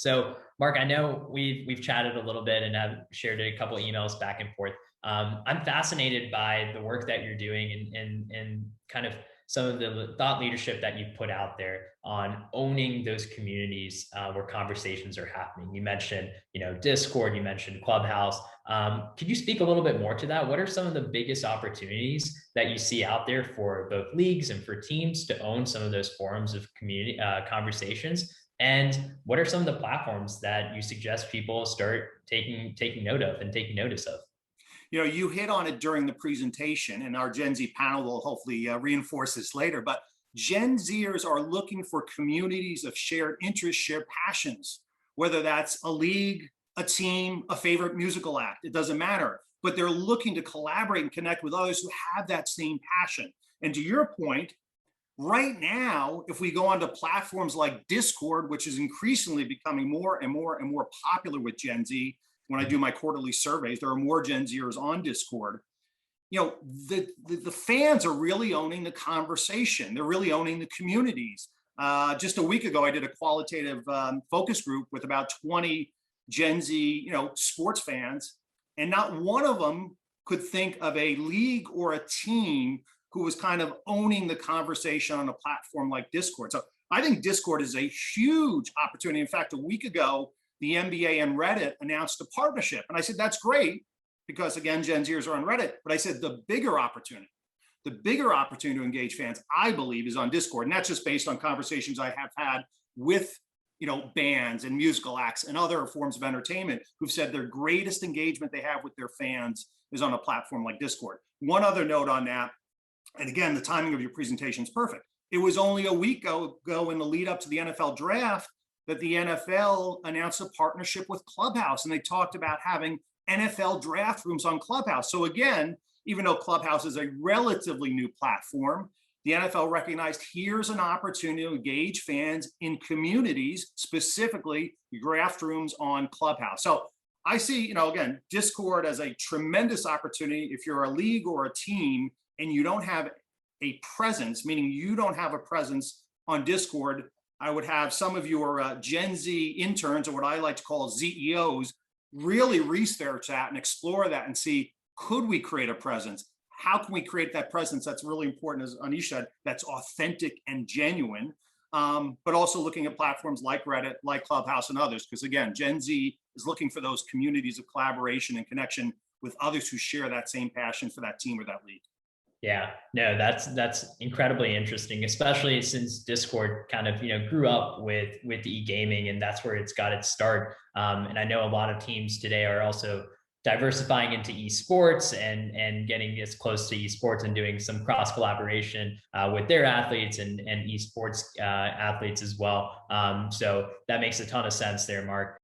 So, Mark, I know we've chatted a little bit and have shared a couple emails back and forth. I'm fascinated by the work that you're doing and kind of some of the thought leadership that you've put out there on owning those communities where conversations are happening. You mentioned, Discord, you mentioned Clubhouse. Could you speak a little bit more to that? What are some of the biggest opportunities that you see out there for both leagues and for teams to own some of those forums of community conversations? And what are some of the platforms that you suggest people start taking note of and taking notice of? You hit on it during the presentation, and our Gen Z panel will hopefully reinforce this later, but Gen Zers are looking for communities of shared interests, shared passions, whether that's a league, a team, a favorite musical act, it doesn't matter, but they're looking to collaborate and connect with others who have that same passion. And to your point, right now, if we go onto platforms like Discord, which is increasingly becoming more and more and more popular with Gen Z, when I do my quarterly surveys, there are more Gen Zers on Discord. The fans are really owning the conversation. They're really owning the communities. Just a week ago, I did a qualitative focus group with about 20 Gen Z, sports fans, and not one of them could think of a league or a team who was kind of owning the conversation on a platform like Discord. So I think Discord is a huge opportunity. In fact, a week ago, the NBA and Reddit announced a partnership. And I said, that's great, because again, Gen Zers are on Reddit. But I said, the bigger opportunity to engage fans, I believe, is on Discord. And that's just based on conversations I have had with bands and musical acts and other forms of entertainment who've said their greatest engagement they have with their fans is on a platform like Discord. One other note on that, and again, the timing of your presentation is perfect. It was only a week ago in the lead up to the NFL draft that the NFL announced a partnership with Clubhouse, and they talked about having NFL draft rooms on Clubhouse. So again, even though Clubhouse is a relatively new platform, the NFL recognized here's an opportunity to engage fans in communities, specifically draft rooms on Clubhouse. So I see, again, Discord as a tremendous opportunity. If you're a league or a team and you don't have a presence, meaning you don't have a presence on Discord, I would have some of your Gen Z interns, or what I like to call ZEOs, really research that and explore that and see, could we create a presence? How can we create that presence that's really important, as Anish said, that's authentic and genuine, but also looking at platforms like Reddit, like Clubhouse and others, because again, Gen Z is looking for those communities of collaboration and connection with others who share that same passion for that team or that league. Yeah, no, that's incredibly interesting, especially since Discord kind of, grew up with e-gaming, and that's where it's got its start. And I know a lot of teams today are also diversifying into esports and getting as close to esports and doing some cross collaboration with their athletes and esports athletes as well. So that makes a ton of sense there, Mark.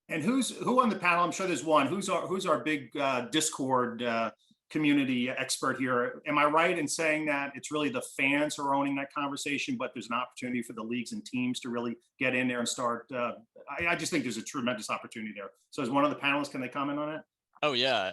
And who on the panel? I'm sure there's one. Who's our big Discord community expert here? Am I right in saying that it's really the fans who are owning that conversation, but there's an opportunity for the leagues and teams to really get in there and start? I just think there's a tremendous opportunity there. So as one of the panelists, can they comment on it? Oh yeah,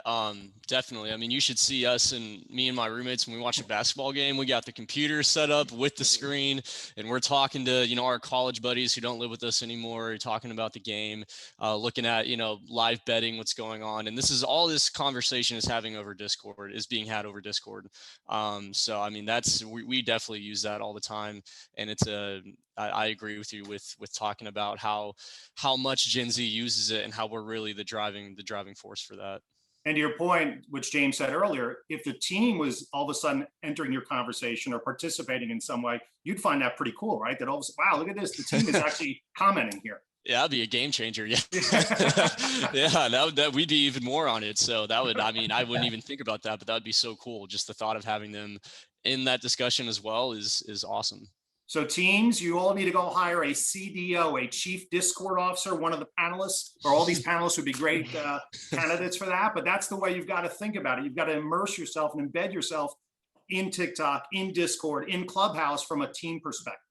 definitely. I mean, you should see us and me and my roommates when we watch a basketball game. We got the computer set up with the screen, and we're talking to our college buddies who don't live with us anymore, talking about the game, looking at live betting, what's going on, and all this conversation is being had over Discord. So I mean, we definitely use that all the time, and I agree with you with talking about how much Gen Z uses it and how we're really the driving force for that. And to your point, which James said earlier, if the team was all of a sudden entering your conversation or participating in some way, you'd find that pretty cool, right? That all of a sudden, wow, look at this, the team is actually commenting here. Yeah, that'd be a game changer. Yeah, yeah, that we'd be even more on it. So I wouldn't even think about that, but that would be so cool. Just the thought of having them in that discussion as well is awesome. So teams, you all need to go hire a CDO, a chief Discord officer, one of the panelists, or all these panelists would be great candidates for that. But that's the way you've got to think about it. You've got to immerse yourself and embed yourself in TikTok, in Discord, in Clubhouse from a team perspective.